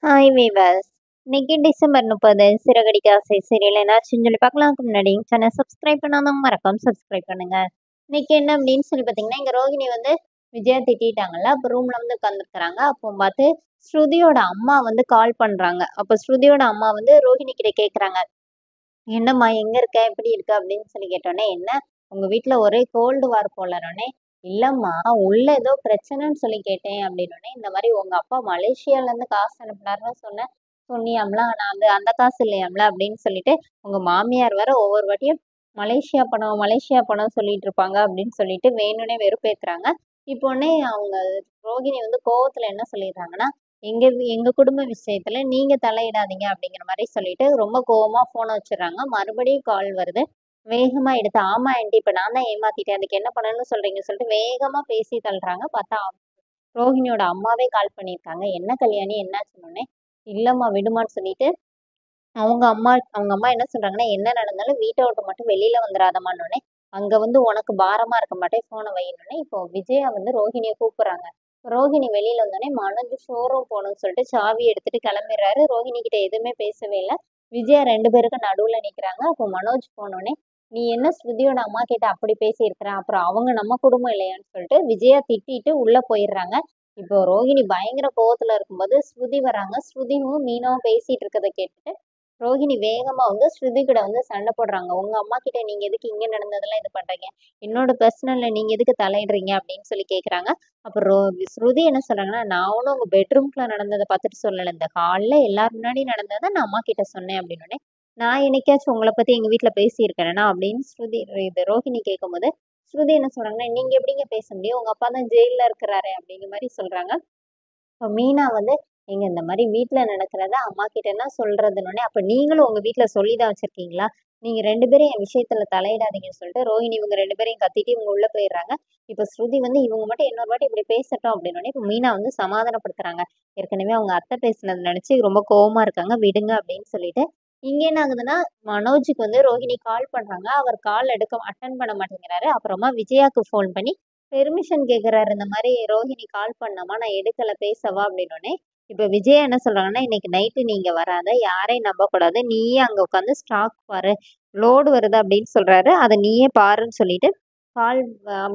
Hi viewers. இன்னைக்கு December 30 Siragadikka ஆசை serial என்னாச்சுன்னு சொல்லி பார்க்கலாம்க்கு முன்னாடி சேனல் சப்ஸ்கிரைப் பண்ணாதவங்க மறக்காம சப்ஸ்கிரைப் பண்ணுங்க. இன்னைக்கு என்ன அப்படின்னு சொல்லி பார்த்தீங்கன்னா, இங்க ரோகிணி வந்து விஜயா திட்டிட்டாங்கல்ல. அப்போ ரூம்ல வந்து உட்காந்துருக்குறாங்க. அப்போ பார்த்து ஸ்ருதியோட அம்மா வந்து கால் பண்றாங்க. அப்போ ஸ்ருதியோட அம்மா வந்து ரோகிணி கிட்ட கேட்குறாங்க, என்னம்மா எங்க இருக்க? எப்படி இருக்க? அப்படின்னு சொல்லி கேட்டோனே, என்ன உங்க வீட்ல ஒரே கோல்டு வார் போலனோனே, இல்லம்மா உள்ள ஏதோ பிரச்சனைன்னு சொல்லி கேட்டேன் அப்படின்னோனே, இந்த மாதிரி உங்க அப்பா மலேசியால இருந்து காசு அனுப்புனாருன்னு சொன்னேன். சொன்னியாம்ல, நான் வந்து அந்த காசு இல்லையாம்ல அப்படின்னு சொல்லிட்டு, உங்க மாமியார் வேற ஒவ்வொரு வாட்டியும் மலேசியா பணம், மலேசியா பணம் சொல்லிட்டு இருப்பாங்க அப்படின்னு சொல்லிட்டு வேணும்னே வெறுப்பேத்துறாங்க. இப்போ உடனே அவங்க ரோகிணி வந்து கோவத்துல என்ன சொல்லிடுறாங்கன்னா, எங்க குடும்ப விஷயத்துல நீங்க தலையிடாதீங்க அப்படிங்கிற மாதிரி சொல்லிட்டு ரொம்ப கோவமா போனை வச்சிடுறாங்க. மறுபடியும் கால் வருது. வேகமா எடுத்து, ஆமா ஆண்டி இப்ப நான் தான் ஏமாத்திட்டேன், அதுக்கு என்ன பண்ணணும்னு சொல்றீங்க சொல்லிட்டு வேகமா பேசி தள்ளுறாங்க. பார்த்தா ரோஹிணியோட அம்மாவே கால் பண்ணியிருக்காங்க. என்ன கல்யாணி என்னாச்சுன்னே, இல்லம்மா விடுமான்னு சொல்லிட்டு அவங்க அம்மா என்ன சொல்றாங்கன்னா, என்ன நடந்தாலும் வீட்டை விட்டு மட்டும் வெளியில வந்துடாதம்மான்னொடனே, அங்க வந்து உனக்கு பாரமா இருக்க மாட்டேன் போனை வைன்னொடனே, இப்போ விஜயா வந்து ரோஹிணியை கூப்பிடுறாங்க. ரோஹிணி வெளியில வந்தோடனே மனோஜ் ஷோரூம் போகணும்னு சொல்லிட்டு சாவி எடுத்துட்டு கிளம்பிடுறாரு. ரோஹிணி கிட்ட எதுவுமே பேசவே இல்லை. விஜயா 2 பேருக்கும் நடுவுல நிக்கிறாங்க. அப்போ மனோஜ் போனோடனே, நீ என்ன ஸ்ருதியோட அம்மா கிட்ட அப்படி பேசியிருக்கிற, அப்புறம் அவங்க நம்ம குடும்பம் இல்லையான்னு சொல்லிட்டு விஜயா திட்டிட்டு உள்ள போயிடுறாங்க. இப்போ ரோஹிணி பயங்கர கோவத்துல இருக்கும்போது ஸ்ருதி வராங்க. ஸ்ருதியும் மீனாவும் பேசிட்டு இருக்கதை கேட்டுட்டு ரோஹிணி வேகமா வந்து ஸ்ருதி கிட்ட வந்து சண்டை போடுறாங்க. உங்க அம்மா கிட்ட நீங்க எதுக்கு இங்க நடந்ததெல்லாம் இது பண்றீங்க, என்னோட பர்சனல்ல நீங்க எதுக்கு தலையிடுறீங்க அப்படின்னு சொல்லி கேக்குறாங்க. அப்புறம் ஸ்ருதி என்ன சொல்றாங்கன்னா, நான் ஒன்றும் உங்க பெட்ரூம்குள்ள நடந்ததை பார்த்துட்டு சொல்லலை, இந்த ஹால்ல எல்லாரும் முன்னாடி நடந்ததை நான் அம்மா கிட்ட சொன்னேன் அப்படின்னு. நான் என்னைக்காச்சும் உங்களை பத்தி எங்க வீட்டுல பேசியிருக்கேனா அப்படின்னு ஸ்ருதி இது ரோஹிணி கேட்கும்போது ஸ்ருதி என்ன சொல்றாங்கன்னா, நீங்க எப்படிங்க பேச முடியும், உங்க அப்பா தான் ஜெயில்ல இருக்கிறாரு அப்படிங்கிற மாதிரி சொல்றாங்க. இப்போ மீனா வந்து நீங்க இந்த மாதிரி வீட்ல நடக்கிறத அம்மா கிட்டலாம் சொல்றதுன்னொடனே, அப்ப நீங்களும் உங்க வீட்ல சொல்லி தான் வச்சிருக்கீங்களா? நீங்க 2 பேரும் என் விஷயத்துல தலையிடாதீங்கன்னு சொல்லிட்டு ரோஹிணி இவங்க 2 பேரையும் கத்திட்டு இவங்க உள்ள போயிடுறாங்க. இப்ப ஸ்ருதி வந்து இவங்க மட்டும் இன்னொரு வாட்டி இப்படி பேசட்டும் அப்படின்னோடனே, இப்ப மீனா வந்து சமாதானப்படுத்துறாங்க. ஏற்கனவே அவங்க அத்தை பேசுனது நினைச்சு ரொம்ப கோவமா இருக்காங்க, விடுங்க அப்படின்னு சொல்லிட்டு. இங்க என்ன ஆகுதுன்னா, மனோஜுக்கு வந்து ரோஹிணி கால் பண்றாங்க. அவர் கால் அட்டன் பண்ண மாட்டேங்கிறாரு. அப்புறமா விஜயாக்கு ஃபோன் பண்ணி பெர்மிஷன் கேட்குறாரு. இந்த மாதிரி ரோஹிணி கால் பண்ணாமா, நான் எடுக்கல பேசவா அப்படின்னோடனே, இப்ப விஜயா என்ன சொல்றாங்கன்னா, இன்னைக்கு நைட்டு நீங்க வராத, யாரையும் நம்பக்கூடாது, நீயே அங்க உட்காந்து ஸ்டாக் பாரு, லோடு வருது அப்படின்னு சொல்றாரு. அதை நீயே பாருன்னு சொல்லிட்டு கால்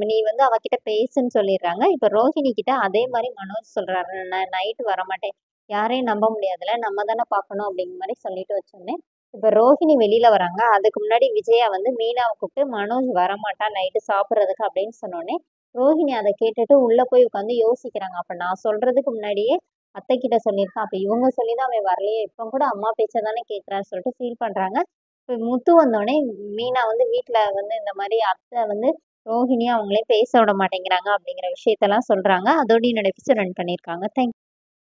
நீ வந்து அவகிட்ட பேசுன்னு சொல்லிடுறாங்க. இப்ப ரோஹிணி கிட்ட அதே மாதிரி மனோஜ் சொல்றாரு, நான் நைட்டு வரமாட்டேன், யாரையும் நம்ப முடியாதுல்ல, நம்ம தானே பார்க்கணும் அப்படிங்கிற மாதிரி சொல்லிட்டு வச்சோன்னே, இப்ப ரோஹிணி வெளியில வராங்க. அதுக்கு முன்னாடி விஜயா வந்து மீனாவை கூப்பிட்டு மனோஜ் வரமாட்டான் நைட்டு சாப்பிட்றதுக்கு அப்படின்னு சொன்னோன்னே, ரோஹிணி அதை கேட்டுட்டு உள்ள போய் உட்காந்து யோசிக்கிறாங்க. அப்ப நான் சொல்றதுக்கு முன்னாடியே அத்தை கிட்ட சொல்லியிருக்கான், அப்ப இவங்க சொல்லிதான் அவன் வரலையே, இப்ப கூட அம்மா பேச்ச தானே கேட்கறான்னு சொல்லிட்டு ஃபீல் பண்றாங்க. இப்ப முத்து வந்தோடனே மீனா வந்து வீட்டுல வந்து இந்த மாதிரி அத்தை வந்து ரோஹிணியும் அவங்களையும் பேச விட மாட்டேங்கிறாங்க அப்படிங்கிற விஷயத்தெல்லாம் சொல்றாங்க. அதோட என்னோட எபிசோட் ரன் பண்ணியிருக்காங்க. தேங்க்யூ.